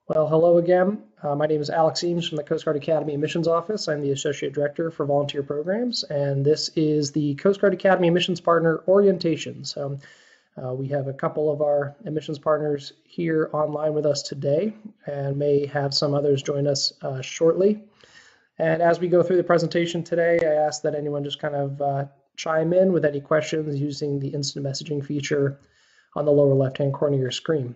Well, hello again. My name is Alex Eames from the Coast Guard Academy Admissions Office. I'm the Associate Director for Volunteer Programs, and this is the Coast Guard Academy Admissions Partner Orientation. So we have a couple of our admissions partners here online with us today, and may have some others join us shortly. And as we go through the presentation today, I ask that anyone just kind of chime in with any questions using the instant messaging feature on the lower left-hand corner of your screen.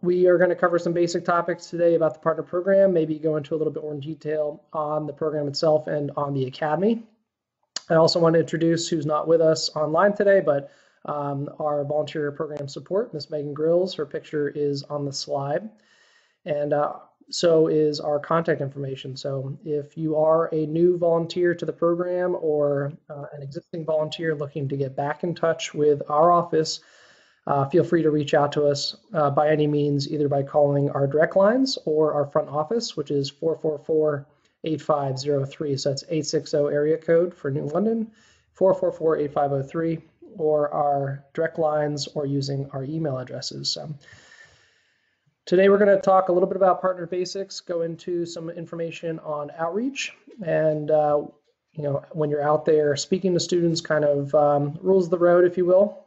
We are going to cover some basic topics today about the partner program, maybe go into a little bit more in detail on the program itself and on the academy. I also want to introduce who's not with us online today, but our volunteer program support, Ms. Megan Grills. Her picture is on the slide, and so is our contact information. So if you are a new volunteer to the program or an existing volunteer looking to get back in touch with our office, feel free to reach out to us by any means, either by calling our direct lines or our front office, which is 444-8503. So that's 860 area code for New London, 444-8503, or our direct lines, or using our email addresses. So today we're going to talk a little bit about partner basics, go into some information on outreach, and when you're out there speaking to students, kind of rules of the road, if you will.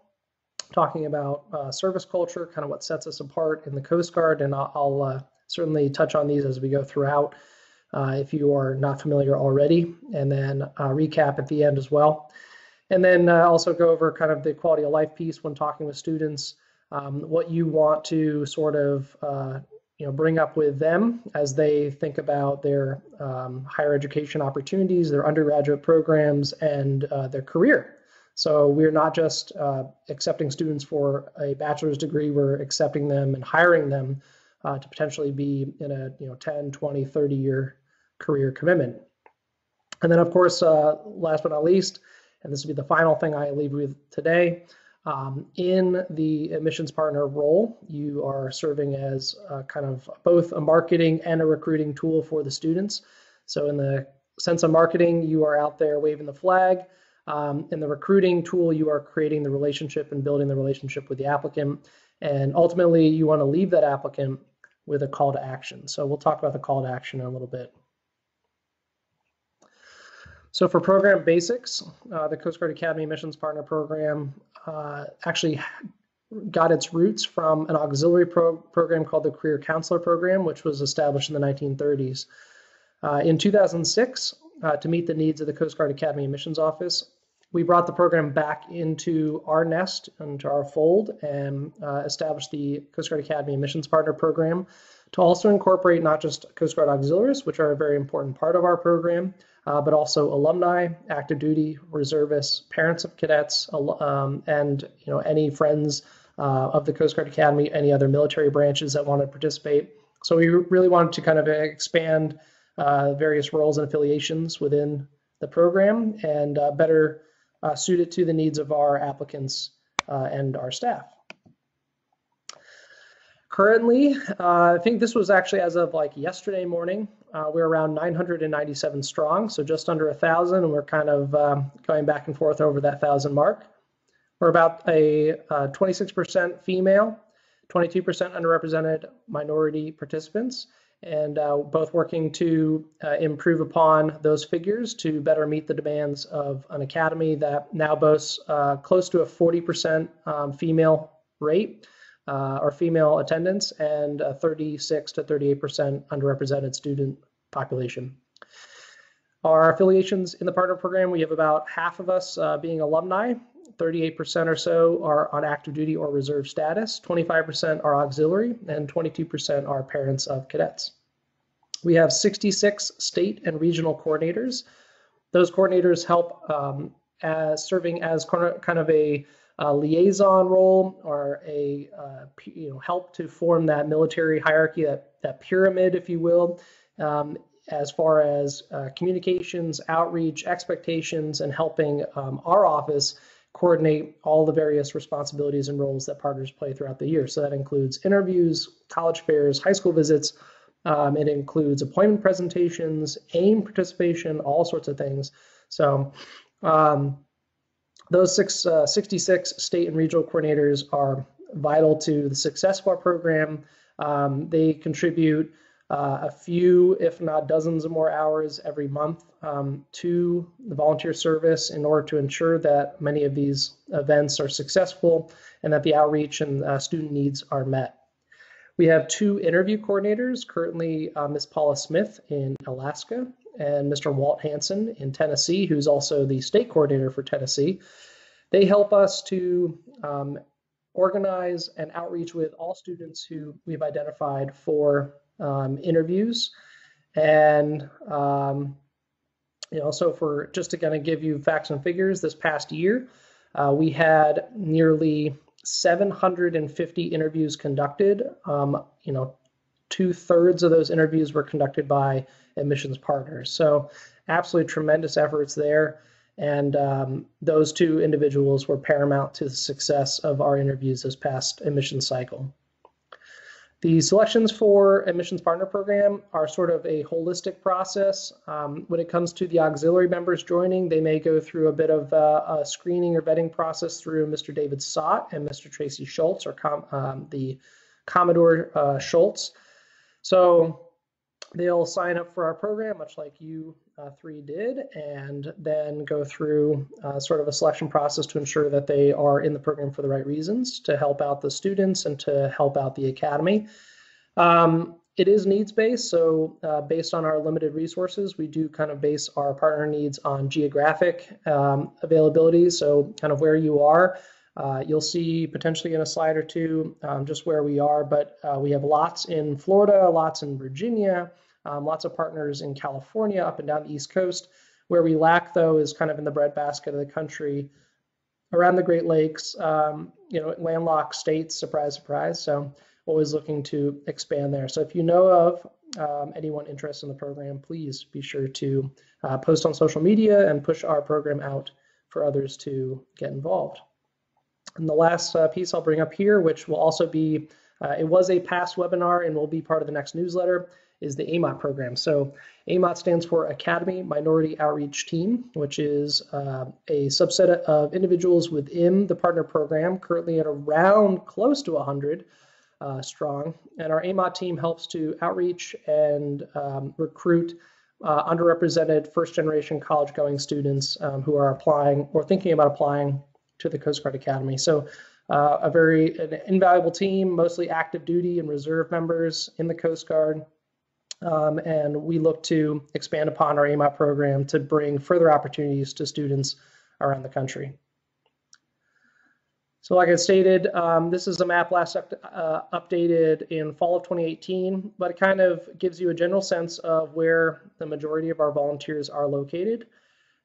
Talking about service culture, kind of what sets us apart in the Coast Guard, and I'll certainly touch on these as we go throughout if you are not familiar already, and then recap at the end as well. And then also go over kind of the quality of life piece when talking with students, what you want to sort of bring up with them as they think about their higher education opportunities, their undergraduate programs, and their career. So we're not just accepting students for a bachelor's degree, we're accepting them and hiring them to potentially be in a 10, 20, 30-year career commitment. And then, of course, last but not least, and this will be the final thing I leave with today, in the admissions partner role, you are serving as kind of both a marketing and a recruiting tool for the students. So in the sense of marketing, you are out there waving the flag. In the recruiting tool, you are creating the relationship and building the relationship with the applicant. And ultimately, you want to leave that applicant with a call to action. So we'll talk about the call to action in a little bit. So for program basics, the Coast Guard Academy Admissions Partner Program actually got its roots from an auxiliary program called the Career Counselor Program, which was established in the 1930s. In 2006, to meet the needs of the Coast Guard Academy Admissions Office, we brought the program back into our nest, into our fold, and established the Coast Guard Academy Admissions Partner Program to also incorporate not just Coast Guard auxiliaries, which are a very important part of our program, but also alumni, active duty, reservists, parents of cadets, and any friends of the Coast Guard Academy, any other military branches that want to participate. So we really wanted to kind of expand various roles and affiliations within the program and better suit it to the needs of our applicants and our staff. Currently, I think this was actually as of like yesterday morning, we're around 997 strong, so just under 1,000, and we're kind of going back and forth over that 1,000 mark. We're about a 26% female, 22% underrepresented minority participants, and both working to improve upon those figures to better meet the demands of an academy that now boasts close to a 40% female rate or female attendance, and a 36 to 38% underrepresented student population. Our affiliations in the partner program, we have about half of us being alumni, 38% or so are on active duty or reserve status, 25% are auxiliary, and 22% are parents of cadets. We have 66 state and regional coordinators. Those coordinators help as serving as kind of a liaison role, or a help to form that military hierarchy, that pyramid, if you will, as far as communications, outreach, expectations, and helping our office coordinate all the various responsibilities and roles that partners play throughout the year. So that includes interviews, college fairs, high school visits. It includes appointment presentations, AIM participation, all sorts of things. So those 66 state and regional coordinators are vital to the success of our program, They contribute a few, if not dozens of more hours every month to the volunteer service in order to ensure that many of these events are successful and that the outreach and student needs are met. We have 2 interview coordinators, currently Ms. Paula Smith in Alaska and Mr. Walt Hansen in Tennessee, who's also the state coordinator for Tennessee. They help us to organize and outreach with all students who we've identified for interviews. And so for just to kind of give you facts and figures, this past year, we had nearly 750 interviews conducted. 2/3 of those interviews were conducted by admissions partners. So absolutely tremendous efforts there. And those 2 individuals were paramount to the success of our interviews this past admissions cycle. The selections for admissions partner program are sort of a holistic process. When it comes to the auxiliary members joining, they may go through a bit of a screening or vetting process through Mr. David Sott and Mr. Tracy Schultz, or the Commodore Schultz. So they'll sign up for our program, much like you 3 did, and then go through sort of a selection process to ensure that they are in the program for the right reasons, to help out the students and to help out the academy. It is needs-based, so based on our limited resources, we do kind of base our partner needs on geographic availability, so kind of where you are. You'll see potentially in a slide or 2 just where we are, but we have lots in Florida, lots in Virginia, lots of partners in California, up and down the East Coast. Where we lack, though, is kind of in the breadbasket of the country, around the Great Lakes, landlocked states, surprise, surprise. So always looking to expand there. So if you know of anyone interested in the program, please be sure to post on social media and push our program out for others to get involved. And the last piece I'll bring up here, which will also be, it was a past webinar and will be part of the next newsletter, is the AMOT program. So AMOT stands for Academy Minority Outreach Team, which is a subset of individuals within the partner program, currently at around close to 100 strong. And our AMOT team helps to outreach and recruit underrepresented first-generation college-going students who are applying or thinking about applying to the Coast Guard Academy. So an invaluable team, mostly active duty and reserve members in the Coast Guard. And we look to expand upon our AMOT program to bring further opportunities to students around the country. So like I stated, this is a map last updated in fall of 2018, but it kind of gives you a general sense of where the majority of our volunteers are located.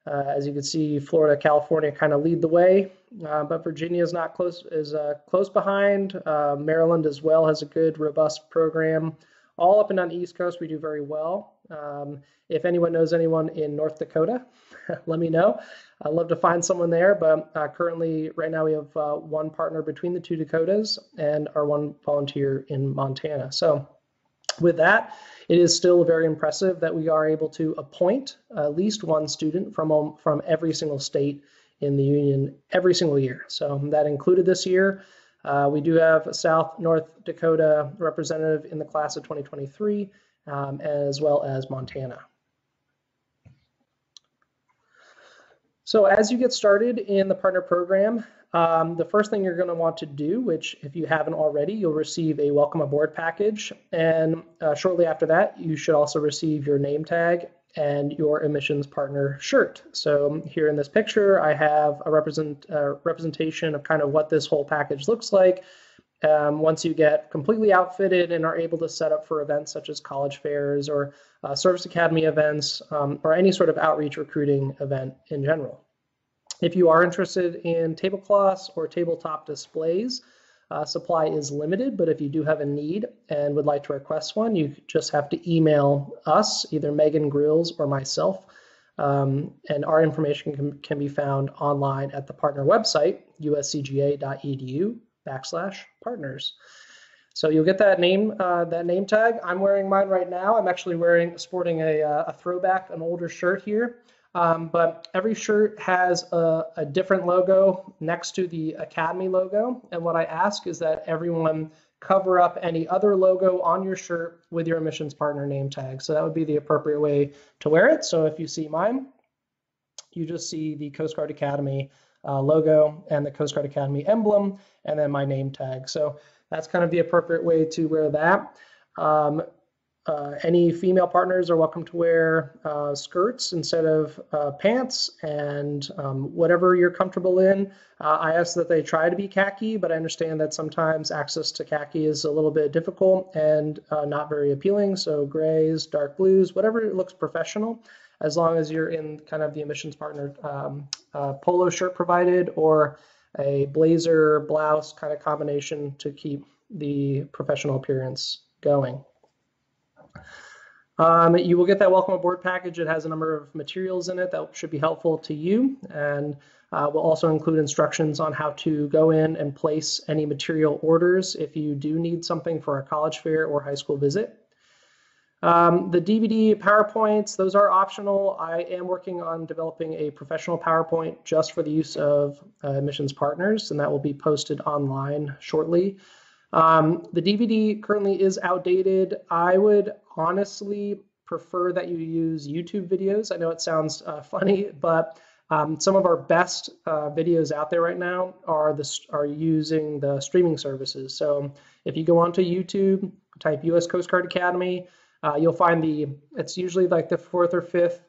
As you can see, Florida, California kind of lead the way, but Virginia is not close behind. Maryland as well has a good, robust program. All up and down the East Coast, we do very well. If anyone knows anyone in North Dakota, let me know. I'd love to find someone there, but currently, right now, we have 1 partner between the 2 Dakotas and our 1 volunteer in Montana. So with that, it is still very impressive that we are able to appoint at least 1 student from every single state in the union every single year. So that included this year. We do have a North Dakota representative in the class of 2023, as well as Montana. So as you get started in the partner program, the first thing you're going to want to do, which if you haven't already, you'll receive a welcome aboard package. And shortly after that, you should also receive your name tag and your admissions partner shirt. So here in this picture, I have a representation of kind of what this whole package looks like. Once you get completely outfitted and are able to set up for events such as college fairs or service academy events or any sort of outreach recruiting event in general. If you are interested in tablecloths or tabletop displays, supply is limited, but if you do have a need and would like to request one, you just have to email us, either Megan Grills or myself, and our information can be found online at the partner website, uscga.edu/partners. So you'll get that name tag. I'm wearing mine right now. I'm actually sporting a throwback, an older shirt here. But every shirt has a different logo next to the Academy logo. And what I ask is that everyone cover up any other logo on your shirt with your admissions partner name tag. So that would be the appropriate way to wear it. So if you see mine, you just see the Coast Guard Academy logo and the Coast Guard Academy emblem, and then my name tag. So that's kind of the appropriate way to wear that. Any female partners are welcome to wear skirts instead of pants, and whatever you're comfortable in. I ask that they try to be khaki, but I understand that sometimes access to khaki is a little bit difficult and not very appealing. So grays, dark blues, whatever looks professional, as long as you're in kind of the admissions partner polo shirt provided, or a blazer blouse kind of combination to keep the professional appearance going. You will get that welcome aboard package. It has a number of materials in it that should be helpful to you, and will also include instructions on how to go in and place any material orders if you do need something for a college fair or high school visit. The DVD PowerPoints, those are optional. I am working on developing a professional PowerPoint just for the use of admissions partners, and that will be posted online shortly. The DVD currently is outdated. I would honestly prefer that you use YouTube videos. I know it sounds funny, but some of our best videos out there right now are using the streaming services. So if you go onto YouTube, type US Coast Guard Academy, you'll find it's usually like the 4th or 5th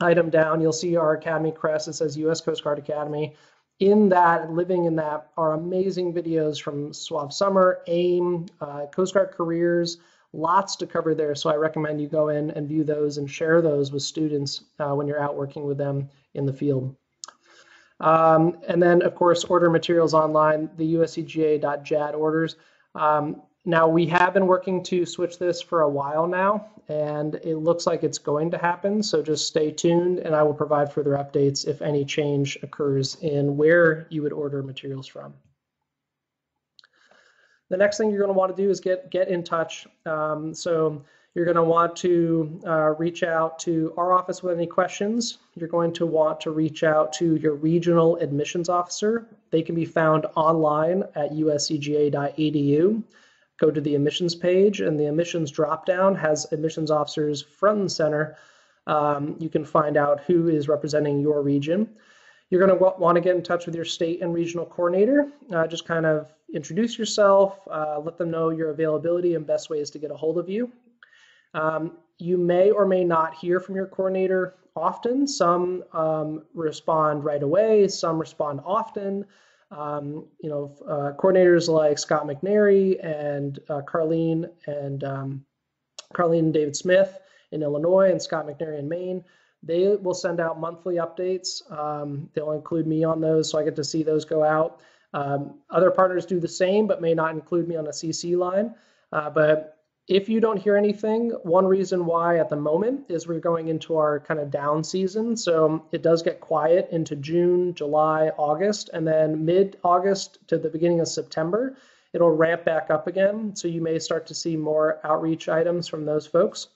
item down. You'll see our Academy crest. It says US Coast Guard Academy. In that, living in that, are amazing videos from Suave Summer, Ames, Coast Guard Careers, lots to cover there. So I recommend you go in and view those and share those with students when you're out working with them in the field. And then, of course, order materials online, the USCGA.JAD orders. Now, we have been working to switch this for a while now, and it looks like it's going to happen. So just stay tuned, and I will provide further updates if any change occurs in where you would order materials from. The next thing you're going to want to do is get in touch. So you're going to want to reach out to our office with any questions. You're going to want to reach out to your regional admissions officer. They can be found online at uscga.edu. Go to the admissions page, and the admissions dropdown has admissions officers front and center. You can find out who is representing your region. You're going to want to get in touch with your state and regional coordinator. Just kind of introduce yourself, let them know your availability and best ways to get a hold of you. You may or may not hear from your coordinator often. Some respond right away, some respond often. Coordinators like Scott McNary and Carlene and David Smith in Illinois and Scott McNary in Maine, they will send out monthly updates. They'll include me on those, so I get to see those go out. Other partners do the same, but may not include me on a CC line. But if you don't hear anything, one reason why at the moment is we're going into our kind of down season. So it does get quiet into June, July, August, and then mid-August to the beginning of September, it'll ramp back up again. So you may start to see more outreach items from those folks.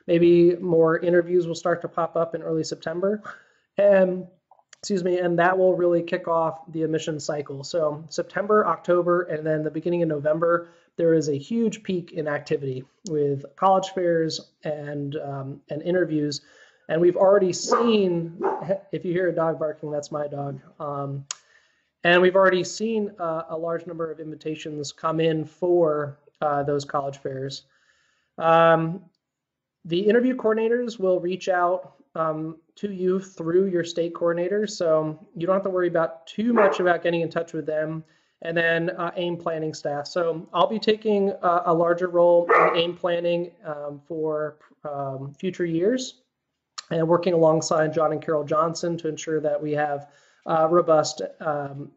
Maybe more interviews will start to pop up in early September. And that will really kick off the admissions cycle. So September, October, and then the beginning of November, there is a huge peak in activity with college fairs and interviews. And we've already seen, if you hear a dog barking, that's my dog. And we've already seen a large number of invitations come in for those college fairs. The interview coordinators will reach out to you through your state coordinator, so you don't have to worry about too much about getting in touch with them. And then AIM planning staff. So I'll be taking a larger role in AIM planning for future years, and working alongside John and Carol Johnson to ensure that we have robust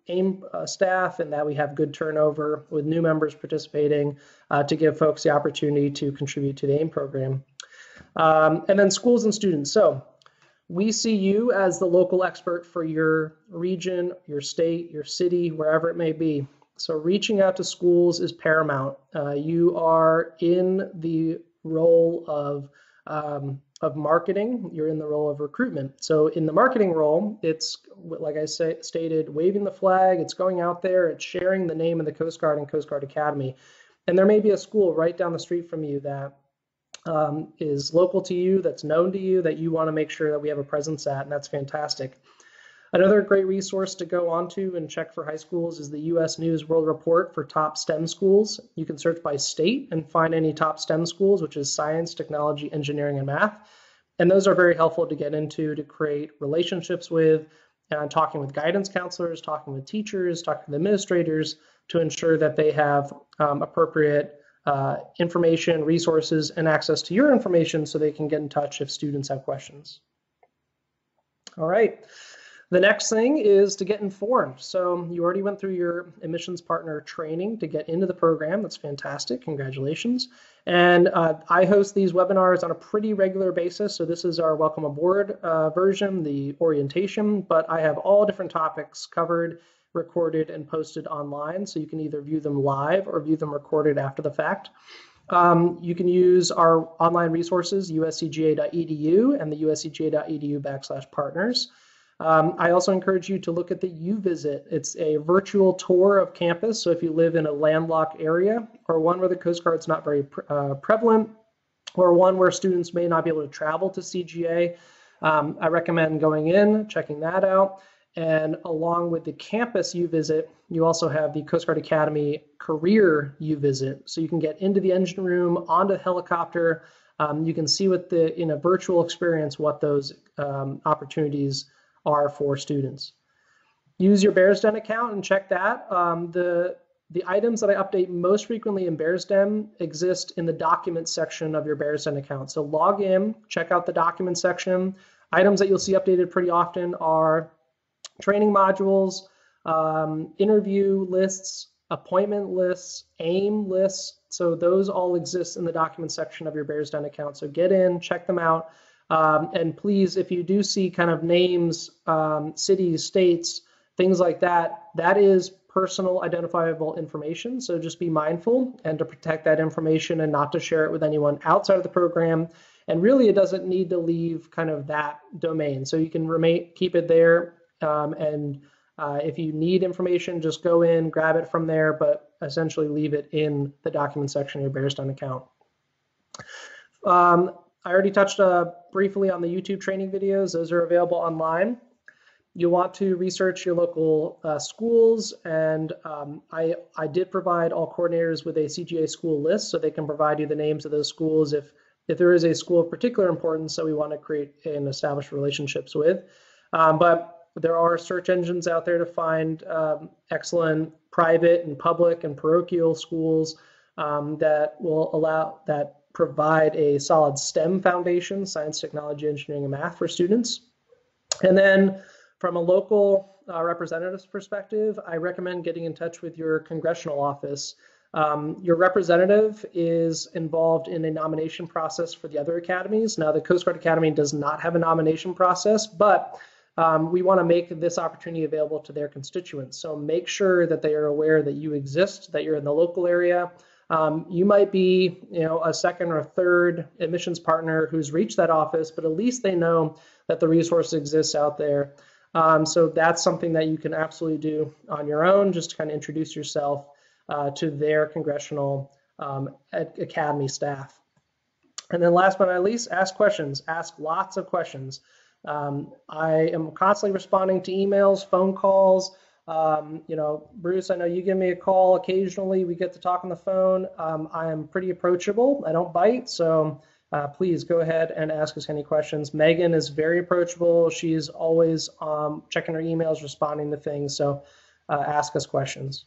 AIM staff and that we have good turnover with new members participating to give folks the opportunity to contribute to the AIM program. And then schools and students. So we see you as the local expert for your region, your state, your city, wherever it may be. So reaching out to schools is paramount. You are in the role of of marketing, you're in the role of recruitment. So in the marketing role, it's, like I stated, waving the flag, it's going out there, it's sharing the name of the Coast Guard and Coast Guard Academy. And there may be a school right down the street from you that is local to you, that's known to you, that you want to make sure that we have a presence at, and that's fantastic. Another great resource to go onto and check for high schools is the U.S. News World Report for top STEM schools. You can search by state and find any top STEM schools, which is science, technology, engineering, and math. And those are very helpful to get into, to create relationships with, talking with guidance counselors, talking with teachers, talking with administrators, to ensure that they have appropriate information, resources, and access to your information so they can get in touch if students have questions. All right. The next thing is to get informed. So you already went through your admissions partner training to get into the program. That's fantastic. Congratulations. And I host these webinars on a pretty regular basis. So this is our welcome aboard version, the orientation, but I have all different topics covered, recorded, and posted online. So you can either view them live or view them recorded after the fact. You can use our online resources, uscga.edu and the uscga.edu/partners. I also encourage you to look at the UVisit. It's a virtual tour of campus. So if you live in a landlocked area or one where the Coast Guard's not very prevalent, or one where students may not be able to travel to CGA, I recommend going in, checking that out. And along with the campus UVisit, you also have the Coast Guard Academy career UVisit. So you can get into the engine room, onto the helicopter. You can see what in a virtual experience what those opportunities are for students. Use your Bearsden account and check that. The items that I update most frequently in Bearsden exist in the documents section of your Bearsden account. So log in, check out the documents section. Items that you'll see updated pretty often are training modules, interview lists, appointment lists, AIM lists. So those all exist in the documents section of your Bearsden account. So get in, check them out. And please, if you do see kind of names, cities, states, things like that, that is personal identifiable information. So just be mindful and to protect that information and not to share it with anyone outside of the program. And really, it doesn't need to leave kind of that domain. So you can keep it there. If you need information, just go in, grab it from there, but essentially leave it in the document section of your Bearsden account. I already touched briefly on the YouTube training videos. Those are available online. You'll want to research your local schools, and I did provide all coordinators with a CGA school list, so they can provide you the names of those schools if there is a school of particular importance that we want to create and establish relationships with. But there are search engines out there to find excellent private and public and parochial schools that provide a solid STEM foundation, science, technology, engineering, and math for students. And then from a local representative's perspective, I recommend getting in touch with your congressional office. Your representative is involved in a nomination process for the other academies. Now, the Coast Guard Academy does not have a nomination process, but we want to make this opportunity available to their constituents. So make sure that they are aware that you exist, that you're in the local area. You might be, a second or third admissions partner who's reached that office, but at least they know that the resource exists out there. So that's something that you can absolutely do on your own, just to kind of introduce yourself to their congressional academy staff. And then last but not least, ask questions. Ask lots of questions. I am constantly responding to emails, phone calls. Bruce, I know you give me a call occasionally. We get to talk on the phone. I am pretty approachable. I don't bite, so please go ahead and ask us any questions. Megan is very approachable. She's always checking her emails, responding to things, so ask us questions.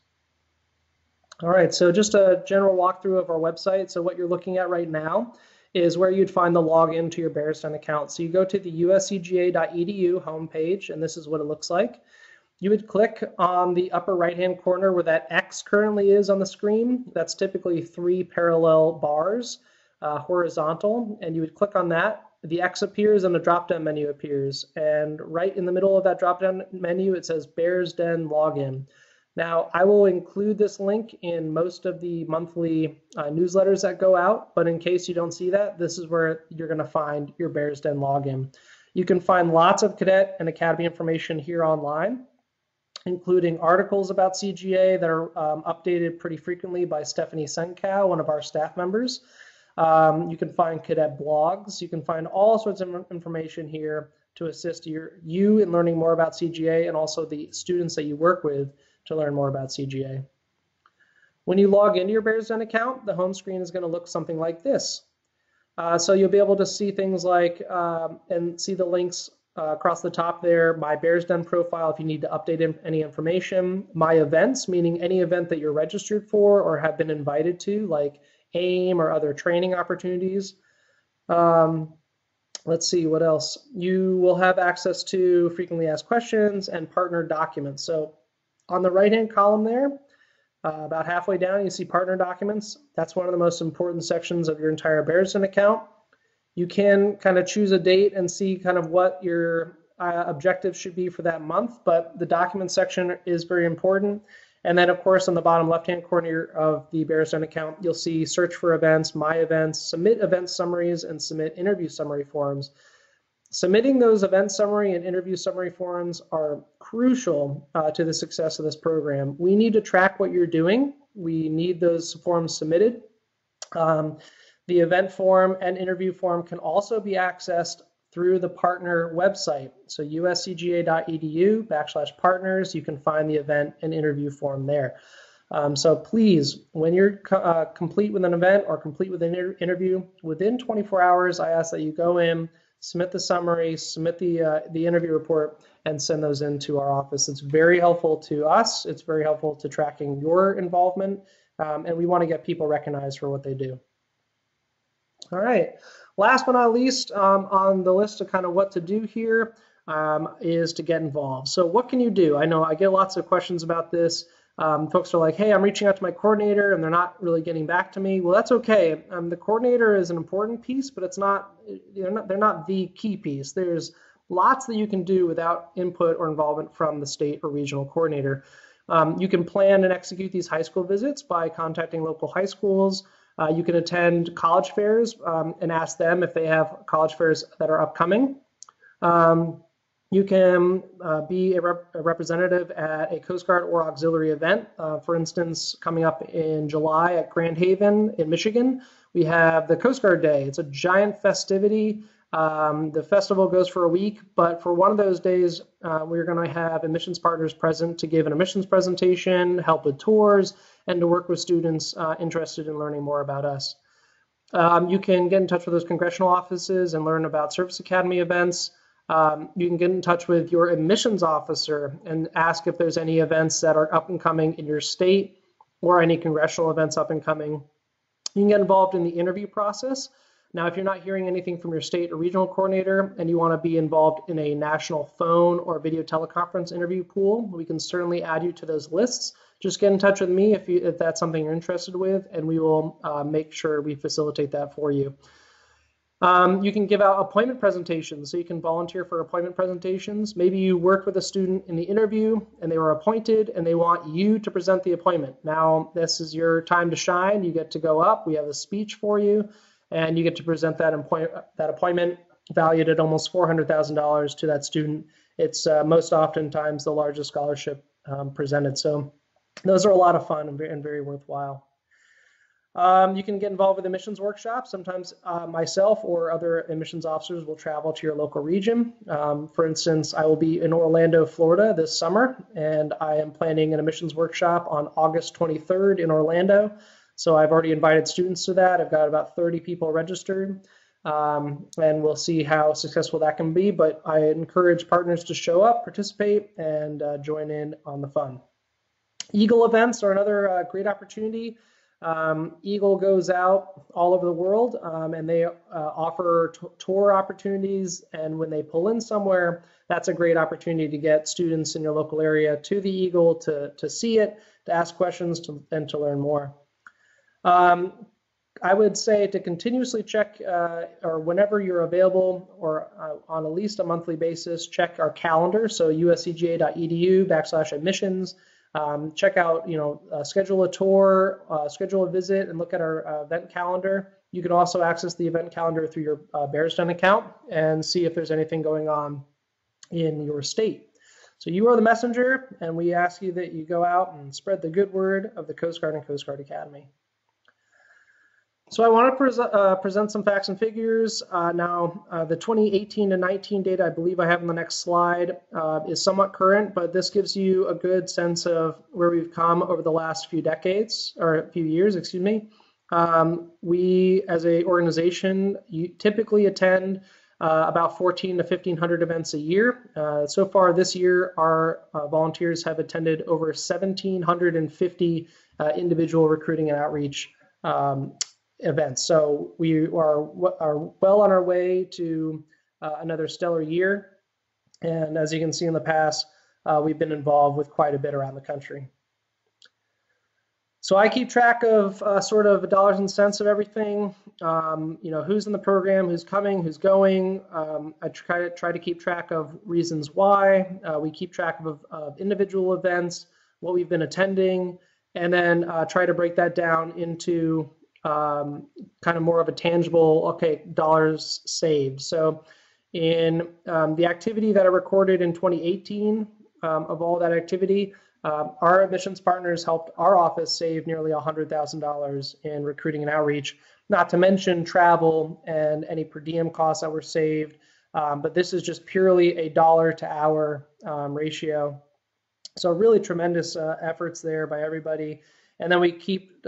All right, so just a general walkthrough of our website. So what you're looking at right now is where you'd find the login to your Bearsden account. So you go to the uscga.edu homepage, and this is what it looks like. You would click on the upper right-hand corner where that X currently is on the screen. That's typically 3 parallel bars, horizontal, and you would click on that. The X appears and the drop-down menu appears. And right in the middle of that drop-down menu, it says Bearsden Login. Now, I will include this link in most of the monthly newsletters that go out, but in case you don't see that, this is where you're going to find your Bears Den login. You can find lots of cadet and academy information here online, including articles about CGA that are updated pretty frequently by Stephanie Senkow, one of our staff members. You can find cadet blogs. You can find all sorts of information here to assist you in learning more about CGA and also the students that you work with to learn more about CGA. When you log into your Bears Den account, the home screen is going to look something like this. So you'll be able to see things like, and see the links across the top there, my Bears Den profile if you need to update any information, my events, meaning any event that you're registered for or have been invited to, like AIM or other training opportunities. Let's see what else. You will have access to frequently asked questions and partner documents. So on the right-hand column there, about halfway down, you see partner documents. That's one of the most important sections of your entire Bears Den account. You can kind of choose a date and see kind of what your objectives should be for that month, but the document section is very important. And then, of course, on the bottom left-hand corner of the Bears Den account, you'll see search for events, my events, submit event summaries, and submit interview summary forms. Submitting those event summary and interview summary forms are crucial to the success of this program. We need to track what you're doing. We need those forms submitted. The event form and interview form can also be accessed through the partner website. So uscga.edu/partners, you can find the event and interview form there. So please, when you're complete with an event or complete with an interview, within 24 hours, I ask that you go in, submit the summary, submit the interview report, and send those into our office. It's very helpful to us. It's very helpful to tracking your involvement, and we want to get people recognized for what they do. All right, last but not least on the list of kind of what to do here is to get involved. So what can you do? I know I get lots of questions about this. Folks are like, hey, I'm reaching out to my coordinator and they're not really getting back to me. Well, that's okay. The coordinator is an important piece, but it's not, they're not the key piece. There's lots that you can do without input or involvement from the state or regional coordinator. You can plan and execute these high school visits by contacting local high schools. You can attend college fairs and ask them if they have college fairs that are upcoming. You can be a representative at a Coast Guard or auxiliary event. For instance, coming up in July at Grand Haven in Michigan, we have the Coast Guard Day. It's a giant festivity. The festival goes for a week, but for one of those days, we're going to have admissions partners present to give an admissions presentation, help with tours, and to work with students interested in learning more about us. You can get in touch with those congressional offices and learn about Service Academy events. You can get in touch with your admissions officer and ask if there's any events that are up and coming in your state or any congressional events up and coming. You can get involved in the interview process. Now, if you're not hearing anything from your state or regional coordinator and you want to be involved in a national phone or video teleconference interview pool, we can certainly add you to those lists. Just get in touch with me if that's something you're interested with, and we will make sure we facilitate that for you. You can give out appointment presentations, so you can volunteer for appointment presentations. Maybe you worked with a student in the interview and they were appointed and they want you to present the appointment. Now, this is your time to shine. You get to go up. We have a speech for you, and you get to present that appointment valued at almost $400,000 to that student. It's most oftentimes the largest scholarship presented. So those are a lot of fun and very worthwhile. You can get involved with admissions workshops. Sometimes myself or other admissions officers will travel to your local region. For instance, I will be in Orlando, Florida this summer, and I am planning an admissions workshop on August 23rd in Orlando. So I've already invited students to that. I've got about 30 people registered, and we'll see how successful that can be. But I encourage partners to show up, participate, and join in on the fun. Eagle events are another great opportunity. Eagle goes out all over the world, and they offer tour opportunities, and when they pull in somewhere, that's a great opportunity to get students in your local area to the Eagle to see it, to ask questions, and to learn more. I would say to continuously check, or whenever you're available, or on at least a monthly basis, check our calendar. So uscga.edu/admissions. Check out, schedule a tour, schedule a visit, and look at our event calendar. You can also access the event calendar through your Bearsden account and see if there's anything going on in your state. So you are the messenger, and we ask you that you go out and spread the good word of the Coast Guard and Coast Guard Academy. So I want to present some facts and figures. Now, the 2018 to 19 data I believe I have on the next slide is somewhat current, but this gives you a good sense of where we've come over the last few decades, or a few years, excuse me. We, as an organization, typically attend about 1,400 to 1,500 events a year. So far this year, our volunteers have attended over 1,750 individual recruiting and outreach events. So we are well on our way to another stellar year. And as you can see in the past, we've been involved with quite a bit around the country. So I keep track of sort of dollars and cents of everything, who's in the program, who's coming, who's going. I try to keep track of reasons why. We keep track of individual events, what we've been attending, and then try to break that down into kind of more of a tangible, dollars saved. So in the activity that I recorded in 2018, of all that activity, our admissions partners helped our office save nearly $100,000 in recruiting and outreach, not to mention travel and any per diem costs that were saved. But this is just purely a dollar to hour ratio. So really tremendous efforts there by everybody. And then we keep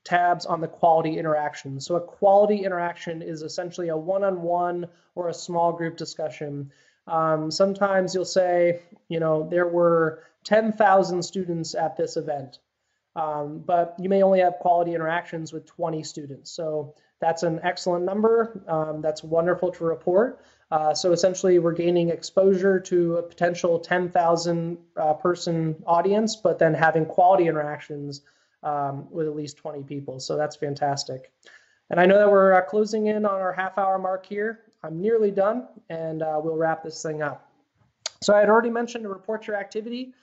tabs on the quality interaction. So a quality interaction is essentially a one-on-one or a small group discussion. Sometimes you'll say, there were 10,000 students at this event, but you may only have quality interactions with 20 students. So that's an excellent number. That's wonderful to report. So essentially we're gaining exposure to a potential 10,000 person audience, but then having quality interactions with at least 20 people. So that's fantastic. And I know that we're closing in on our half-hour mark here. I'm nearly done, and we'll wrap this thing up. So I had already mentioned to report your activity.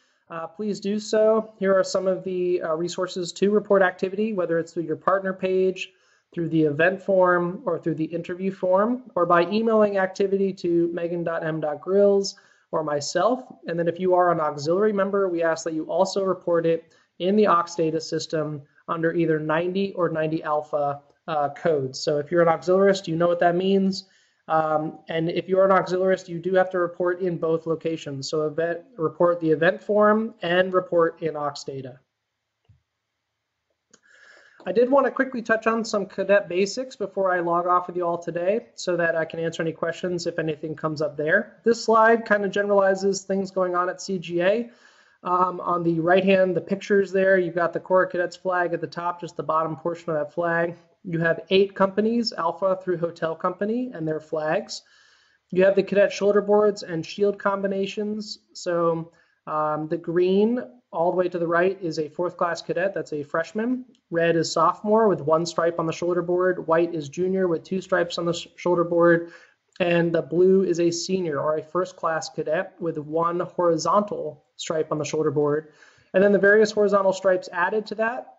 Please do so. Here are some of the resources to report activity, whether it's through your partner page, through the event form, or through the interview form, or by emailing activity to megan.m.grills or myself. And then if you are an auxiliary member, we ask that you also report it in the Aux data system under either 90 or 90 alpha codes. So if you're an auxiliarist, you know what that means. And if you're an auxiliarist, you do have to report in both locations. So report the event form and report in Aux data. I did want to quickly touch on some cadet basics before I log off with you all today so that I can answer any questions if anything comes up there. This slide kind of generalizes things going on at CGA. On the right hand, the pictures there, you've got the Corps of Cadets flag at the top, just the bottom portion of that flag. You have 8 companies, Alpha through Hotel Company, and their flags. You have the cadet shoulder boards and shield combinations. So the green all the way to the right is a 4th class cadet, that's a freshman. Red is sophomore with 1 stripe on the shoulder board. White is junior with 2 stripes on the shoulder board. And the blue is a senior or a 1st class cadet with 1 horizontal stripe on the shoulder board. And then the various horizontal stripes added to that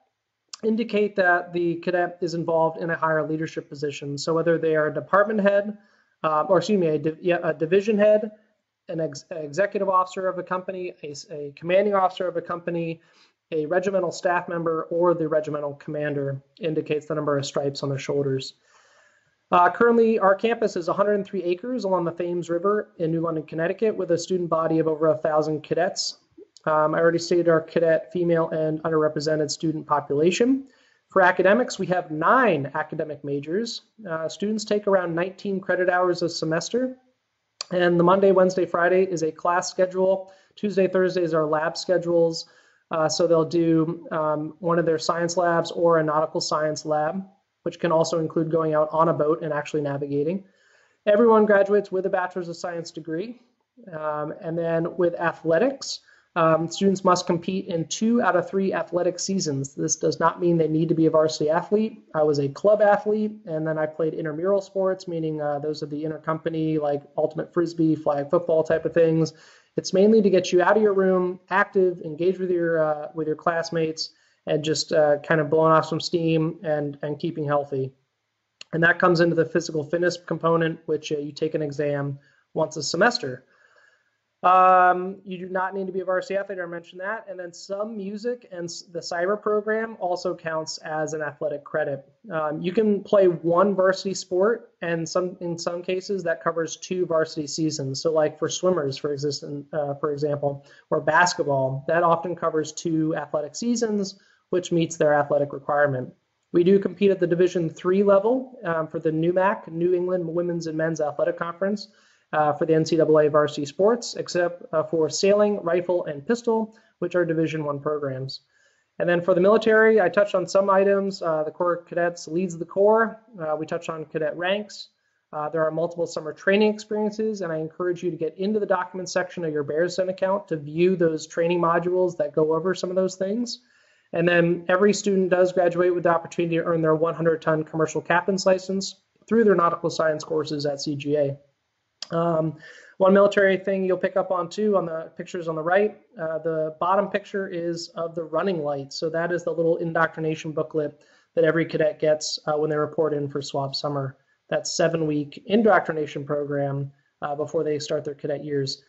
indicate that the cadet is involved in a higher leadership position. So whether they are a department head, a division head, an executive officer of a company, a commanding officer of a company, a regimental staff member, or the regimental commander indicates the number of stripes on the shoulders. Currently, our campus is 103 acres along the Thames River in New London, Connecticut, with a student body of over 1,000 cadets. I already stated our cadet female and underrepresented student population. For academics, we have 9 academic majors. Students take around 19 credit hours a semester. And the Monday, Wednesday, Friday is a class schedule. Tuesday, Thursdays are lab schedules. So they'll do one of their science labs or a nautical science lab, which can also include going out on a boat and actually navigating. Everyone graduates with a Bachelor's of Science degree. And then with athletics, students must compete in 2 out of 3 athletic seasons. This does not mean they need to be a varsity athlete. I was a club athlete, and then I played intramural sports, meaning those are the intercompany, like ultimate frisbee, flag football type of things. It's mainly to get you out of your room, active, engaged with your classmates, and just kind of blowing off some steam and keeping healthy. And that comes into the physical fitness component, which you take an exam once a semester. You do not need to be a varsity athlete, I mentioned that. And then some music and the cyber program also counts as an athletic credit. You can play one varsity sport, and in some cases that covers 2 varsity seasons. So like for swimmers, for example, or basketball, that often covers 2 athletic seasons, which meets their athletic requirement. We do compete at the Division III level for the NUMAC, New England Women's and Men's Athletic Conference, for the NCAA varsity sports, except for sailing, rifle, and pistol, which are Division I programs. And then for the military, I touched on some items. The Corps Cadets leads the Corps. We touched on cadet ranks. There are multiple summer training experiences, and I encourage you to get into the documents section of your Bearsden account to view those training modules that go over some of those things. And then every student does graduate with the opportunity to earn their 100-ton commercial captain's license through their nautical science courses at CGA. One military thing you'll pick up on too on the pictures on the right, the bottom picture is of the running light. So that is the little indoctrination booklet that every cadet gets when they report in for SWAB summer. That 7-week indoctrination program before they start their cadet years.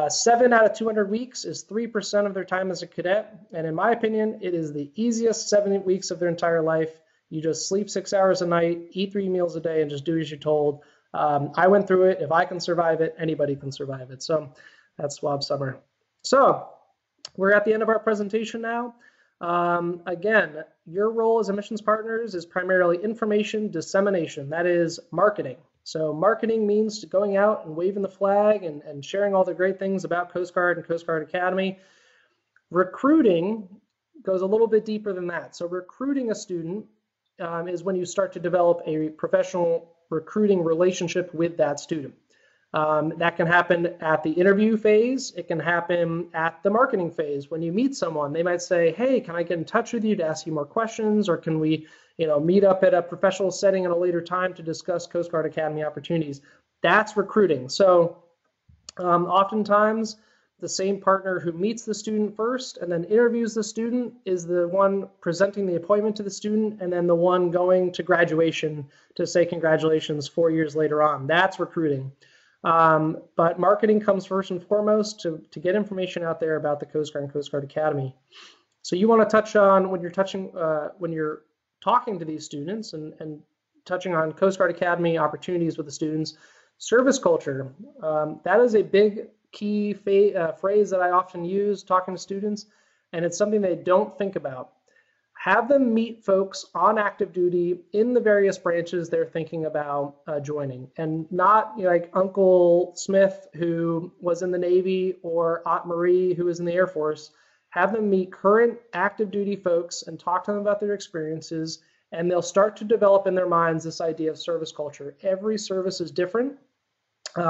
7 out of 200 weeks is 3% of their time as a cadet. And in my opinion, it is the easiest 7 weeks of their entire life. You just sleep 6 hours a night, eat 3 meals a day, and just do as you're told. I went through it. If I can survive it, anybody can survive it. So that's SWAB summer. So we're at the end of our presentation now. Again, your role as admissions partners is primarily information dissemination. That is marketing. So marketing means going out and waving the flag and sharing all the great things about Coast Guard and Coast Guard Academy. Recruiting goes a little bit deeper than that. So recruiting a student is when you start to develop a professional recruiting relationship with that student. That can happen at the interview phase. It can happen at the marketing phase. When you meet someone, they might say, hey, can I get in touch with you to ask you more questions? Or can we meet up at a professional setting at a later time to discuss Coast Guard Academy opportunities? That's recruiting. So oftentimes, the same partner who meets the student first and then interviews the student is the one presenting the appointment to the student and then the one going to graduation to say congratulations 4 years later on. That's recruiting. But marketing comes first and foremost to get information out there about the Coast Guard and Coast Guard Academy. So you want to touch on when you're talking to these students and touching on Coast Guard Academy opportunities with the students, service culture. That is a big key phrase that I often use talking to students, and it's something they don't think about. Have them meet folks on active duty in the various branches they're thinking about joining, and not like Uncle Smith who was in the Navy or Aunt Marie who was in the Air Force. Have them meet current active duty folks and talk to them about their experiences, and they'll start to develop in their minds this idea of service culture. Every service is different.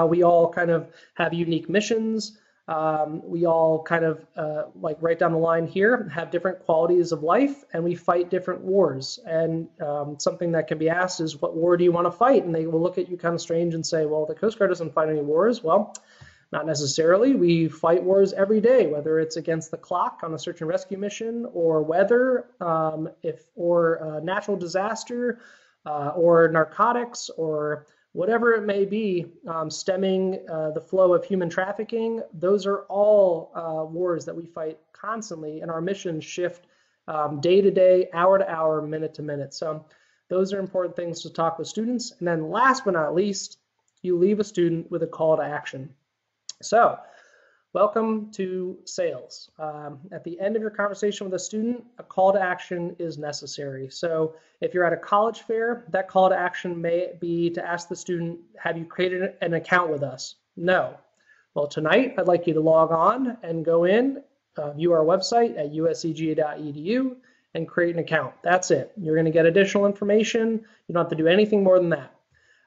We all kind of have unique missions. We all kind of, like right down the line here, have different qualities of life, and we fight different wars. And something that can be asked is, what war do you want to fight? And they will look at you kind of strange and say, well, the Coast Guard doesn't fight any wars. Well, not necessarily. We fight wars every day, whether it's against the clock on a search and rescue mission, or weather, or natural disaster, or narcotics, or whatever it may be, stemming the flow of human trafficking. Those are all wars that we fight constantly, and our missions shift day to day, hour to hour, minute to minute. So those are important things to talk with students. And then last but not least, you leave a student with a call to action. So welcome to sales. At the end of your conversation with a student, a call to action is necessary. So if you're at a college fair, that call to action may be to ask the student, have you created an account with us? No. Well, tonight I'd like you to log on and go in, view our website at uscga.edu and create an account. That's it. You're going to get additional information. You don't have to do anything more than that.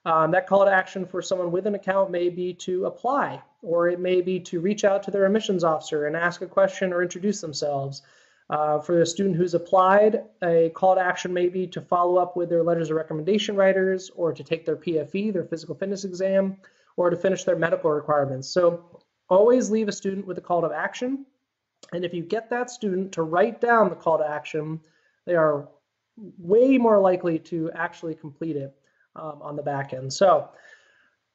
That call to action for someone with an account may be to apply, or it may be to reach out to their admissions officer and ask a question or introduce themselves. For the student who's applied, a call to action may be to follow up with their letters of recommendation writers, or to take their PFE, their physical fitness exam, or to finish their medical requirements. So always leave a student with a call to action. And if you get that student to write down the call to action, they are way more likely to actually complete it on the back end. So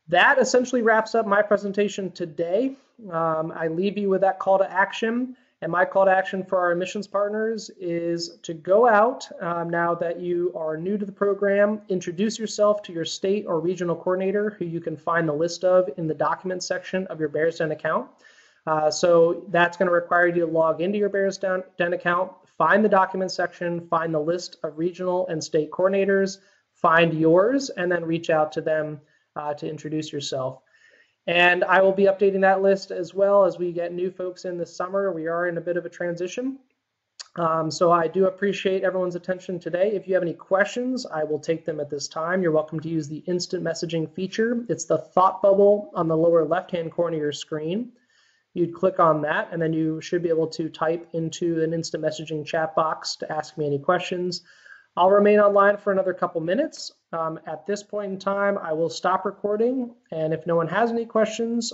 that essentially wraps up my presentation today. I leave you with that call to action. And my call to action for our admissions partners is to go out now that you are new to the program, introduce yourself to your state or regional coordinator, who you can find the list of in the document section of your Bears Den account. So that's going to require you to log into your Bears Den account, find the document section, find the list of regional and state coordinators, find yours, and then reach out to them to introduce yourself. And I will be updating that list as well as we get new folks in this summer. We are in a bit of a transition. So I do appreciate everyone's attention today. If you have any questions, I will take them at this time. You're welcome to use the instant messaging feature. It's the thought bubble on the lower left-hand corner of your screen. You'd click on that, and then you should be able to type into an instant messaging chat box to ask me any questions. I'll remain online for another couple minutes. At this point in time, I will stop recording, and if no one has any questions,